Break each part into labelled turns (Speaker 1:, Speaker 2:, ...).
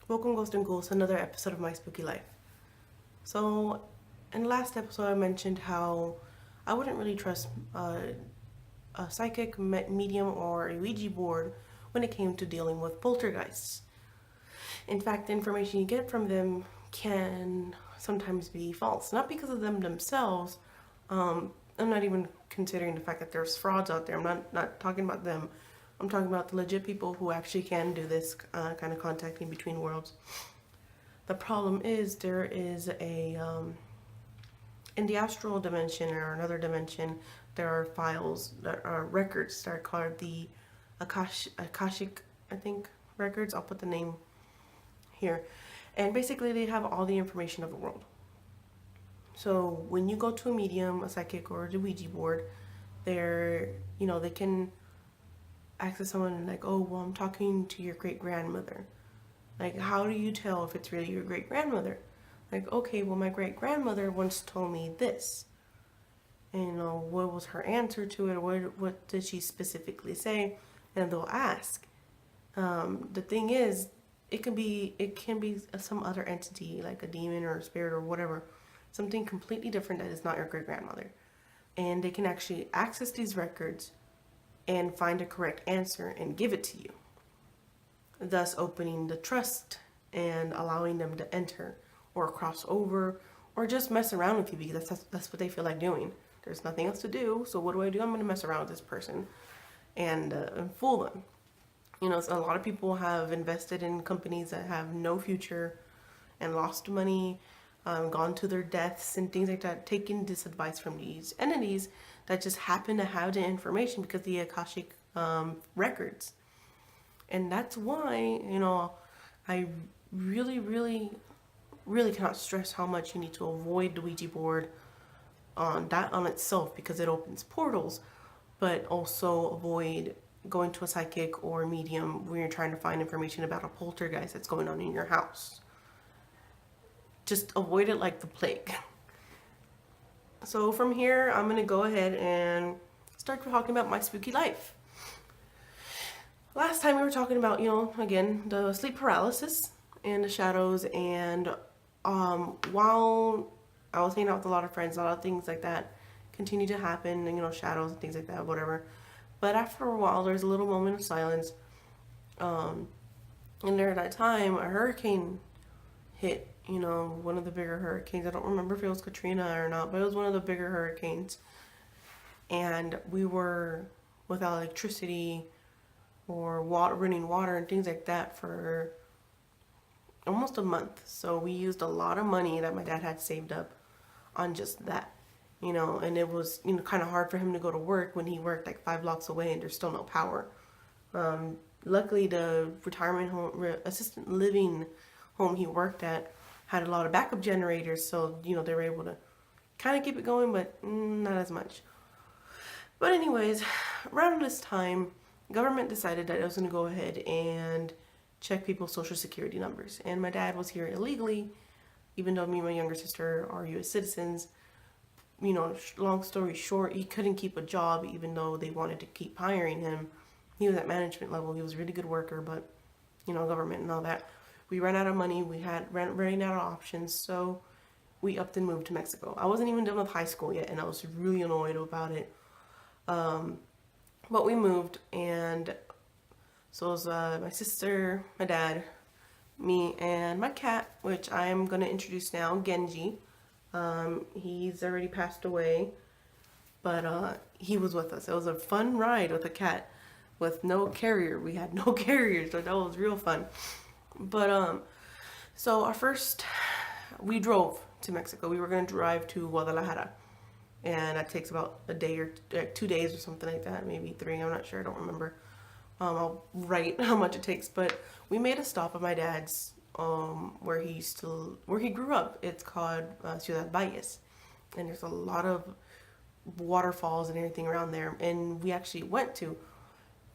Speaker 1: Welcome, Ghost and Ghouls, to another episode of My Spooky Life. So, in the last episode, I mentioned how I wouldn't really trust a psychic, medium, or a Ouija board when it came to dealing with poltergeists. In fact, the information you get from them can sometimes be false. Not because of them themselves. I'm not even considering the fact that there's frauds out there. I'm not talking about them. I'm talking about the legit people who actually can do this kind of contacting between worlds. The problem is there is in the astral dimension or another dimension, there are files that are records that are called the Akashic, I think, records. I'll put the name here. And basically they have all the information of the world. So when you go to a medium, a psychic, or the Ouija board, they can access someone and like, oh, well, I'm talking to your great grandmother. Like, how do you tell if it's really your great grandmother? Like, okay, well, my great grandmother once told me this. And what was her answer to it? What did she specifically say? And they'll ask. The thing is, it can be some other entity, like a demon or a spirit or whatever, something completely different that is not your great grandmother, and they can actually access these records and find a correct answer and give it to you, thus opening the trust and allowing them to enter or cross over or just mess around with you, because that's what they feel like doing. There's nothing else to do, so what do? I'm going to mess around with this person and fool them. So a lot of people have invested in companies that have no future and lost money, gone to their deaths and things like that, taking this advice from these entities that just happen to have the information because the Akashic records. And that's why, I really, really, really cannot stress how much you need to avoid the Ouija board on itself, because it opens portals, but also avoid going to a psychic or medium when you're trying to find information about a poltergeist that's going on in your house. Just avoid it like the plague. So from here, I'm going to go ahead and start talking about my spooky life. Last time we were talking about, again, the sleep paralysis and the shadows, and while I was hanging out with a lot of friends, a lot of things like that continued to happen, shadows and things like that, whatever. But after a while, there's a little moment of silence. And during that time, a hurricane hit, one of the bigger hurricanes. I don't remember if it was Katrina or not, but it was one of the bigger hurricanes. And we were without electricity or running water and things like that for almost a month. So we used a lot of money that my dad had saved up on just that. And it was, kind of hard for him to go to work when he worked like 5 blocks away and there's still no power. Luckily, the retirement home, assisted living home he worked at had a lot of backup generators, so, they were able to kind of keep it going, but not as much. But anyways, around this time, government decided that it was going to go ahead and check people's social security numbers. And my dad was here illegally, even though me and my younger sister are U.S. citizens. Long story short, he couldn't keep a job even though they wanted to keep hiring him. He was at management level. He was a really good worker, but, government and all that. We ran out of money. We had running out of options, so we upped and moved to Mexico. I wasn't even done with high school yet, and I was really annoyed about it. But we moved, and so it was my sister, my dad, me, and my cat, which I am going to introduce now, Genji. He's already passed away, but he was with us. It was a fun ride with a cat with no carrier. We had no carrier, so that was real fun. But so we drove to Mexico. We were going to drive to Guadalajara, and that takes about a day or 2 days or something like that, maybe 3. I'm not sure. I don't remember. I'll write how much it takes. But we made a stop at my dad's, where he grew up. It's called Ciudad Valles, and there's a lot of waterfalls and everything around there. And we actually went to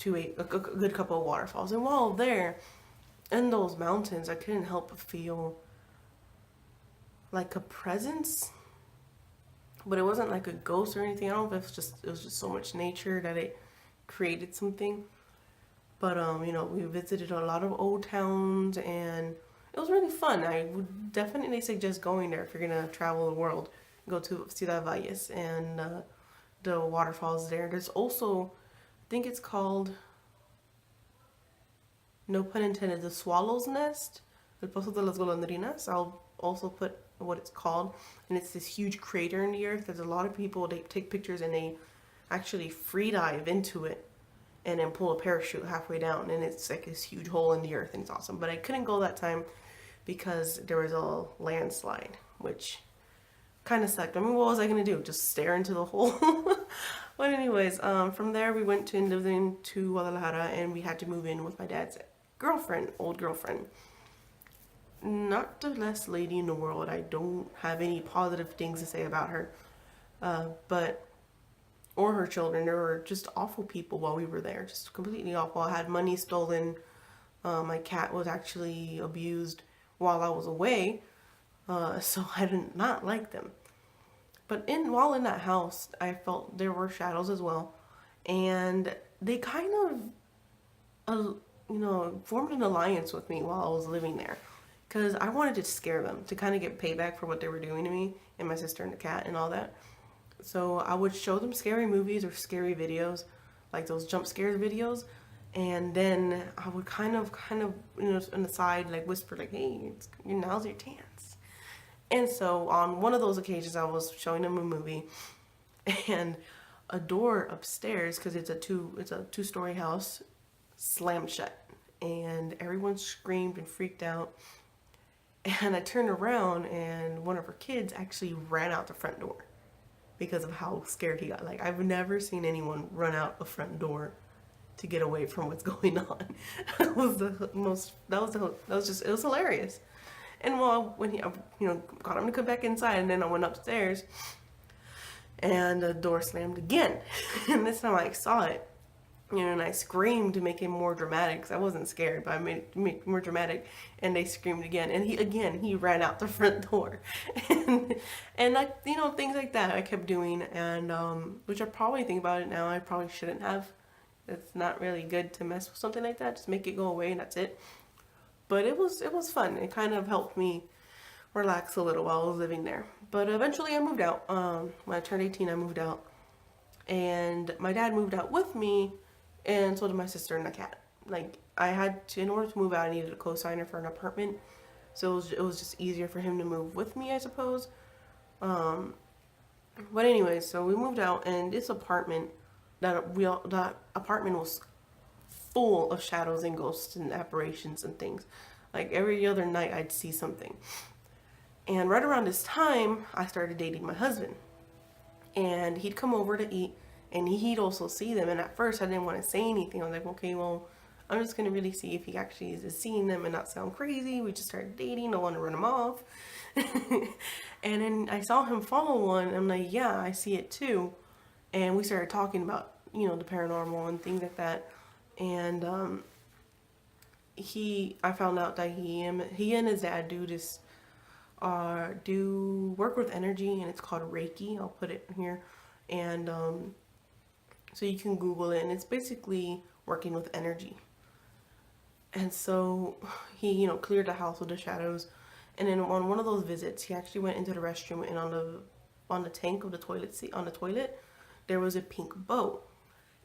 Speaker 1: a good couple of waterfalls. And while there, in those mountains, I couldn't help but feel like a presence, but it wasn't like a ghost or anything. I don't know if it was just so much nature that it created something. But we visited a lot of old towns, and it was really fun. I would definitely suggest going there if you're gonna travel the world. Go to Ciudad Valles and the waterfalls there. There's also, I think it's called, no pun intended, the Swallow's Nest, El Pozo de las Golondrinas. I'll also put what it's called, and it's this huge crater in the earth. There's a lot of people, they take pictures and they actually free dive into it and then pull a parachute halfway down, and it's like this huge hole in the earth, and it's awesome. But I couldn't go that time because there was a landslide, which kind of sucked. I mean, what was I gonna do? Just stare into the hole? But anyways, from there we went to lived into Guadalajara, and we had to move in with my dad's girlfriend, old girlfriend. Not the best lady in the world. I don't have any positive things to say about her, but or her children. They were just awful people while we were there, just completely awful. I had money stolen. My cat was actually abused while I was away, so I did not like them. But while in that house, I felt there were shadows as well, and they kind of, formed an alliance with me while I was living there, because I wanted to scare them to kind of get payback for what they were doing to me and my sister and the cat and all that. So I would show them scary movies or scary videos, like those jump scares videos, and then I would kind of, on the side, like whisper, like, "Hey, now's your chance." And so on one of those occasions, I was showing them a movie, and a door upstairs, because it's a two-story house, slammed shut, and everyone screamed and freaked out. And I turned around, and one of her kids actually ran out the front door because of how scared he got. Like, I've never seen anyone run out a front door to get away from what's going on. It was hilarious. And when he, got him to come back inside, and then I went upstairs, and the door slammed again. And this time I saw it, and I screamed to make it more dramatic, because I wasn't scared, but I made it more dramatic, and they screamed again, and he ran out the front door. and I, things like that I kept doing, and which I probably think about it now, I probably shouldn't have. It's not really good to mess with something like that. Just make it go away, and that's it. But it was fun. It kind of helped me relax a little while I was living there. But eventually I moved out. When I turned 18, I moved out, and my dad moved out with me, and so did my sister and the cat. Like, I had to, in order to move out, I needed a co-signer for an apartment, so it was just easier for him to move with me, I suppose. But anyways, so we moved out, and this apartment, that apartment was full of shadows and ghosts and apparitions and things. Like, every other night I'd see something. And right around this time, I started dating my husband, and he'd come over to eat, and he'd also see them. And at first I didn't want to say anything. I was like, okay, well, I'm just going to really see if he actually is seeing them and not sound crazy. We just started dating. I want to run him off. And then I saw him follow one. And I'm like, yeah, I see it too. And we started talking about, the paranormal and things like that. And I found out that he and his dad do work with energy, and it's called Reiki. I'll put it here. And so you can Google it, and it's basically working with energy. And so he, cleared the house with the shadows. And then on one of those visits, he actually went into the restroom, and on the tank of the toilet seat, on the toilet, there was a pink bow.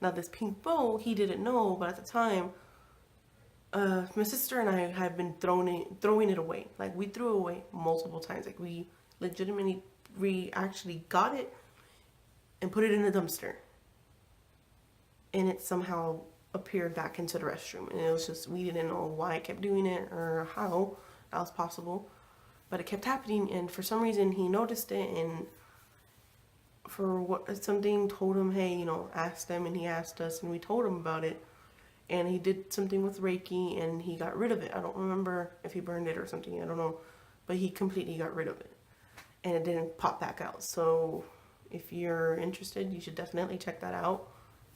Speaker 1: Now, this pink bow, he didn't know, but at the time, my sister and I had been throwing it away. Like, we threw it away multiple times. Like, we actually got it and put it in the dumpster. And it somehow appeared back into the restroom. And it was just, we didn't know why I kept doing it or how that was possible. But it kept happening, and for some reason he noticed it, and something told him, hey, ask them, and he asked us, and we told him about it. And he did something with Reiki, and he got rid of it. I don't remember if he burned it or something, I don't know. But he completely got rid of it, and it didn't pop back out. So if you're interested, you should definitely check that out.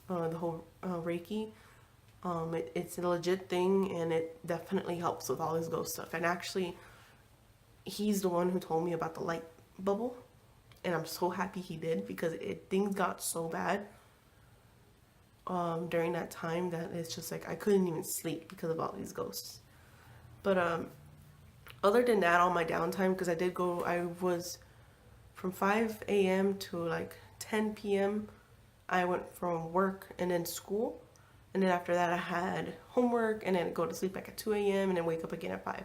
Speaker 1: The whole Reiki. It's a legit thing, and it definitely helps with all his ghost stuff. And actually, he's the one who told me about the light bubble, and I'm so happy he did, because things got so bad during that time that it's just like I couldn't even sleep because of all these ghosts. But Other than that, on my downtime, because I was from 5 a.m. to like 10 p.m. I went from work and then school. And then after that, I had homework and then go to sleep like at 2 a.m. and then wake up again at 5.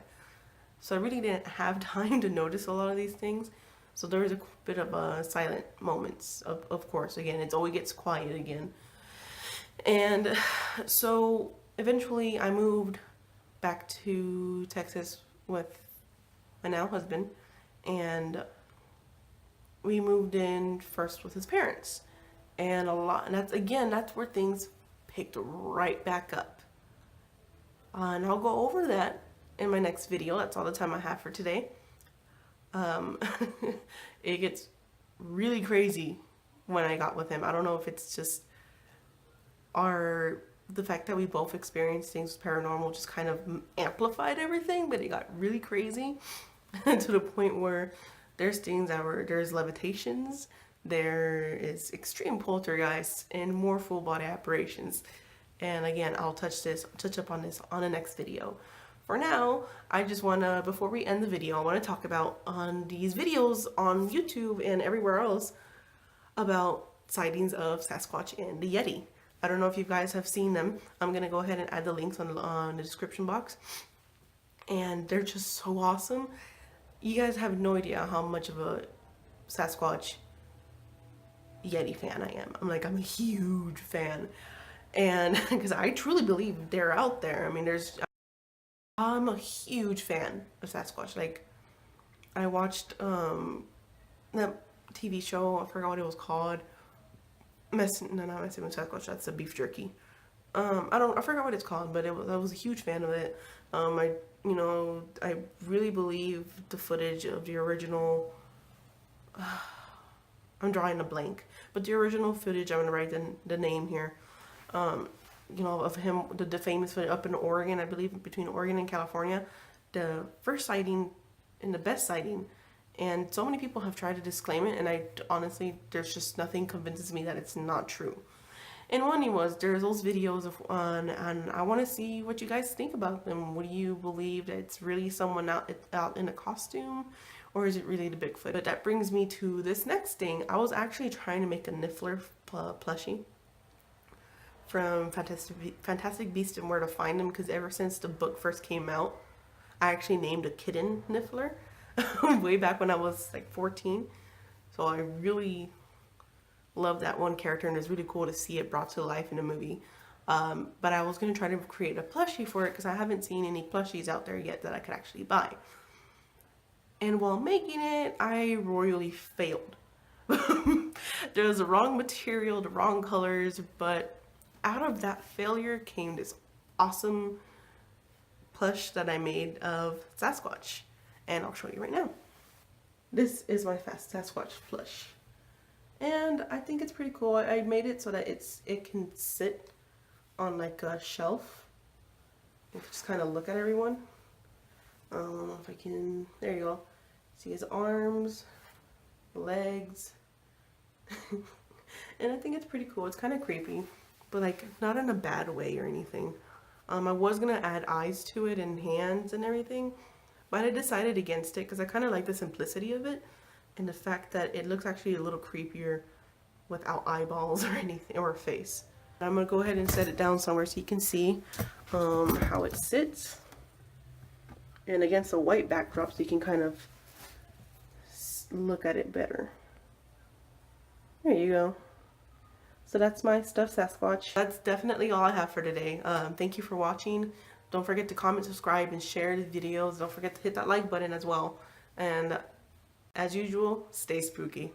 Speaker 1: So I really didn't have time to notice a lot of these things. So there was a bit of silent moments, of course. Again, it always gets quiet again. And so eventually I moved back to Texas with my now husband. And we moved in first with his parents. And that's where things picked right back up. And I'll go over that in my next video. That's all the time I have for today. It gets really crazy when I got with him. I don't know if it's just the fact that we both experienced things paranormal just kind of amplified everything, but it got really crazy to the point where there's levitations, there is extreme poltergeists, and more full body apparitions. And again, I'll touch up on this on the next video. For now, I just wanna, before we end the video, I wanna talk about on these videos on YouTube and everywhere else about sightings of Sasquatch and the Yeti. I don't know if you guys have seen them. I'm gonna go ahead and add the links on the description box. And they're just so awesome. You guys have no idea how much of a Sasquatch Yeti fan I am. I'm a huge fan. And because I truly believe they're out there. I mean, I'm a huge fan of Sasquatch. Like, I watched that TV show, I forgot what it was called. Not Messing with Sasquatch, that's a beef jerky. I forgot what it's called, but I was a huge fan of it. I really believe the footage of the original, I'm drawing a blank, but the original footage, I'm gonna write the name here, of him, the famous footage up in Oregon, I believe between Oregon and California, the first sighting and the best sighting. And so many people have tried to disclaim it, and I honestly, there's just nothing convinces me that it's not true. And there's those videos and I want to see what you guys think about them. What do you believe, that it's really someone out in a costume, or is it really the Bigfoot? But that brings me to this next thing. I was actually trying to make a Niffler plushie from Fantastic Beasts and Where to Find Them, because ever since the book first came out, I actually named a kitten Niffler way back when I was like 14. So I really love that one character, and it's really cool to see it brought to life in a movie. But I was going to try to create a plushie for it because I haven't seen any plushies out there yet that I could actually buy. And while making it, I royally failed. There was the wrong material, the wrong colors, but out of that failure came this awesome plush that I made of Sasquatch. And I'll show you right now. This is my Sasquatch plush. And I think it's pretty cool. I made it so that it can sit on like a shelf and just kind of look at everyone. I don't know if I can, there you go. See his arms, legs. And I think it's pretty cool. It's kind of creepy, but like not in a bad way or anything. I was gonna add eyes to it and hands and everything, but I decided against it because I kind of like the simplicity of it and the fact that it looks actually a little creepier without eyeballs or anything, or a face. I'm gonna go ahead and set it down somewhere so you can see how it sits, and against a white backdrop so you can kind of look at it better. There you go. So that's my stuffed Sasquatch. That's definitely all I have for today. Thank you for watching. Don't forget to comment, subscribe, and share the videos. Don't forget to hit that like button as well. And as usual, stay spooky.